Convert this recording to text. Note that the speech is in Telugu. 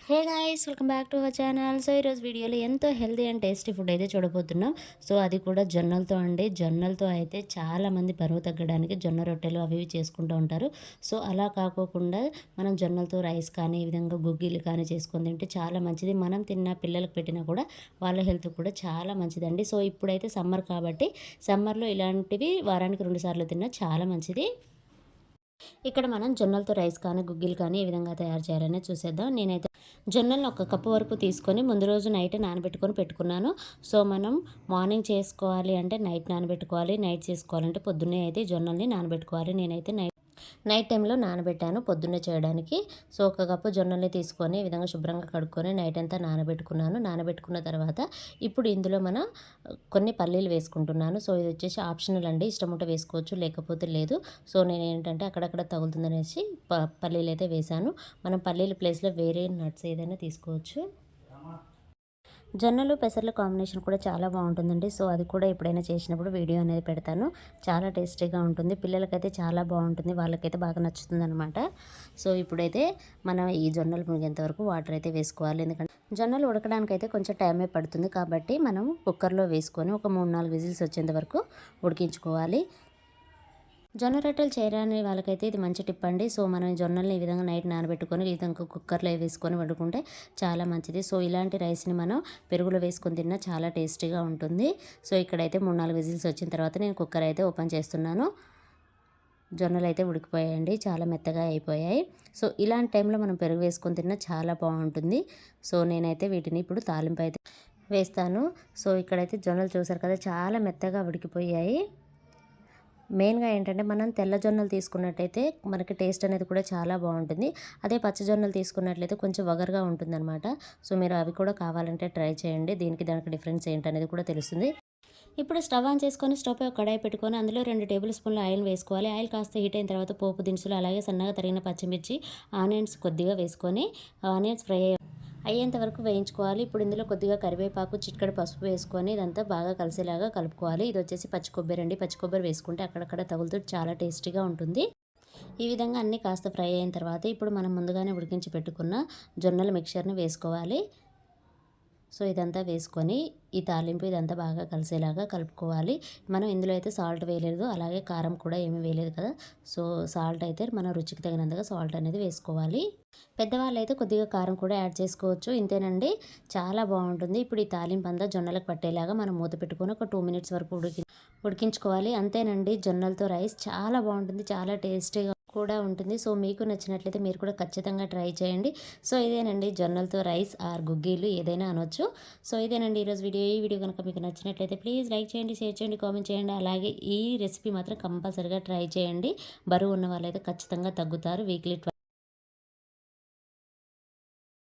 Hey guys, welcome back to our channel. So ఈరోజు వీడియోలో ఎంతో హెల్తీ అండ్ టేస్టీ ఫుడ్ అయితే చూడబోతున్నాం. సో అది కూడా జొన్నలతో అండి. జొన్నలతో అయితే చాలామంది బరువు తగ్గడానికి జొన్న రొట్టెలు అవి ఇవి చేసుకుంటూ ఉంటారు. సో అలా కాకోకుండా మనం జొన్నలతో రైస్ కానీ ఈ విధంగా గుగ్గిలు కానీ చేసుకొని తింటే చాలా మంచిది. మనం తిన్న పిల్లలకు పెట్టినా కూడా వాళ్ళ హెల్త్ కూడా చాలా మంచిదండి. సో ఇప్పుడైతే సమ్మర్ కాబట్టి సమ్మర్లో ఇలాంటివి వారానికి 2 సార్లు తిన్నా చాలా మంచిది. ఇక్కడ మనం జొన్నలతో రైస్ కానీ గుగ్గిలు కానీ ఏ విధంగా తయారు చేయాలనే చూసేద్దాం. నేనైతే జొన్నలను ఒక కప్పు వరకు తీసుకొని ముందు రోజు నైట్ నానబెట్టుకొని పెట్టుకున్నాను. సో మనం మార్నింగ్ చేసుకోవాలి అంటే నైట్ నానబెట్టుకోవాలి, నైట్ చేసుకోవాలంటే పొద్దున్నే అయితే జొన్నల్ని నానబెట్టుకోవాలి. నేనైతే నైట్ టైంలో నానబెట్టాను పొద్దున్నే చేయడానికి. సో ఒక కప్పు జొన్నల్ని తీసుకొని ఈ విధంగా శుభ్రంగా కడుక్కొని నైట్ అంతా నానబెట్టుకున్నాను. నానబెట్టుకున్న తర్వాత ఇప్పుడు ఇందులో కొన్ని పల్లీలు వేసుకుంటున్నాను. సో ఇది వచ్చేసి ఆప్షనల్ అండి, ఇష్టం ఉంటే వేసుకోవచ్చు లేకపోతే లేదు. సో నేను ఏంటంటే అక్కడక్కడ తగులుతుందనేసి పల్లీలు అయితే వేశాను. మనం పల్లీల ప్లేస్లో వేరే నట్స్ ఏదైనా తీసుకోవచ్చు. జొన్నలు పెసర్ల కాంబినేషన్ కూడా చాలా బాగుంటుందండి. సో అది కూడా ఎప్పుడైనా చేసినప్పుడు వీడియో అనేది పెడతాను. చాలా టేస్టీగా ఉంటుంది, పిల్లలకైతే చాలా బాగుంటుంది, వాళ్ళకైతే బాగా నచ్చుతుంది అనమాట. సో ఇప్పుడైతే మనం ఈ జొన్నలు మునిగేంత వరకు వాటర్ అయితే వేసుకోవాలి. ఎందుకంటే జొన్నలు ఉడకడానికైతే కొంచెం టైమే పడుతుంది కాబట్టి మనం కుక్కర్లో వేసుకొని ఒక 3-4 విజిల్స్ వచ్చేంత వరకు ఉడికించుకోవాలి. జొన్న రొట్టెలు చేయరాని వాళ్ళకైతే ఇది మంచి టిప్ అండి. సో మనం జొన్నల్ని ఈ విధంగా నైట్ నానబెట్టుకొని ఈ విధంగా కుక్కర్లో వేసుకొని వండుకుంటే చాలా మంచిది. సో ఇలాంటి రైస్ని మనం పెరుగులో వేసుకొని తిన్నా చాలా టేస్టీగా ఉంటుంది. సో ఇక్కడైతే 3-4 విజిల్స్ వచ్చిన తర్వాత నేను కుక్కర్ అయితే ఓపెన్ చేస్తున్నాను. జొన్నలు అయితే ఉడికిపోయాయండి, చాలా మెత్తగా అయిపోయాయి. సో ఇలాంటి టైంలో మనం పెరుగు వేసుకొని తిన్నా చాలా బాగుంటుంది. సో నేనైతే వీటిని ఇప్పుడు తాలింపు అయితే వేస్తాను. సో ఇక్కడైతే జొన్నలు చూసారు కదా, చాలా మెత్తగా ఉడికిపోయాయి. మెయిన్గా ఏంటంటే మనం తెల్ల జొన్నలు తీసుకున్నట్టయితే మనకి టేస్ట్ అనేది కూడా చాలా బాగుంటుంది. అదే పచ్చ జొన్నలు తీసుకున్నట్లయితే కొంచెం వగరుగా ఉంటుందన్నమాట. సో మీరు అవి కూడా కావాలంటే ట్రై చేయండి, దానికి డిఫరెన్స్ ఏంటనేది కూడా తెలుస్తుంది. ఇప్పుడు స్టవ్ ఆన్ చేసుకొని స్టవ్ పై ఒక కడాయి పెట్టుకొని అందులో 2 టేబుల్ స్పూన్ల ఆయిల్ వేసుకోవాలి. ఆయిల్ కాస్త హీట్ అయిన తర్వాత పోపు దినుసులు అలాగే సన్నగా తరిగిన పచ్చిమిర్చి, ఆనియన్స్ కొద్దిగా వేసుకొని ఆనియన్స్ ఫ్రై అయ్యేంత వరకు వేయించుకోవాలి. ఇప్పుడు ఇందులో కొద్దిగా కరివేపాకు, చిటికెడు పసుపు వేసుకొని ఇదంతా బాగా కలిసేలాగా కలుపుకోవాలి. ఇది వచ్చేసి పచ్చి కొబ్బరి అండి. పచ్చి కొబ్బరి వేసుకుంటే అక్కడక్కడ తగులుతూ చాలా టేస్టీగా ఉంటుంది. ఈ విధంగా అన్నీ కాస్త ఫ్రై అయిన తర్వాత ఇప్పుడు మనం ముందుగానే ఉడికించి పెట్టుకున్న జొన్నల మిక్చర్ని వేసుకోవాలి. సో ఇదంతా వేసుకొని ఈ తాలింపు ఇదంతా బాగా కలిసేలాగా కలుపుకోవాలి. మనం ఇందులో అయితే సాల్ట్ వేయలేదు, అలాగే కారం కూడా ఏమీ వేయలేదు కదా. సో సాల్ట్ అయితే మన రుచికి తగినంతగా సాల్ట్ అనేది వేసుకోవాలి. పెద్దవాళ్ళు అయితే కొద్దిగా కారం కూడా యాడ్ చేసుకోవచ్చు. ఇంతేనండి, చాలా బాగుంటుంది. ఇప్పుడు ఈ తాలింపు అంతా జొన్నలకు పట్టేలాగా మనం మూత పెట్టుకొని ఒక 2 మినిట్స్ వరకు ఉడికించుకోవాలి. అంతేనండి, జొన్నలతో రైస్ చాలా బాగుంటుంది, చాలా టేస్టీగా కూడా ఉంటుంది. సో మీకు నచ్చినట్లయితే మీరు కూడా ఖచ్చితంగా ట్రై చేయండి. సో ఇదేనండి జొన్నలతో రైస్ ఆర్ గుగ్గీలు ఏదైనా అనొచ్చు. సో ఇదేనండి ఈరోజు వీడియో. ఈ వీడియో కనుక మీకు నచ్చినట్లయితే ప్లీజ్ లైక్ చేయండి, షేర్ చేయండి, కామెంట్ చేయండి. అలాగే ఈ రెసిపీ మాత్రం కంపల్సరీగా ట్రై చేయండి. బరువు ఉన్న వాళ్ళైతే ఖచ్చితంగా తగ్గుతారు. వీక్లీ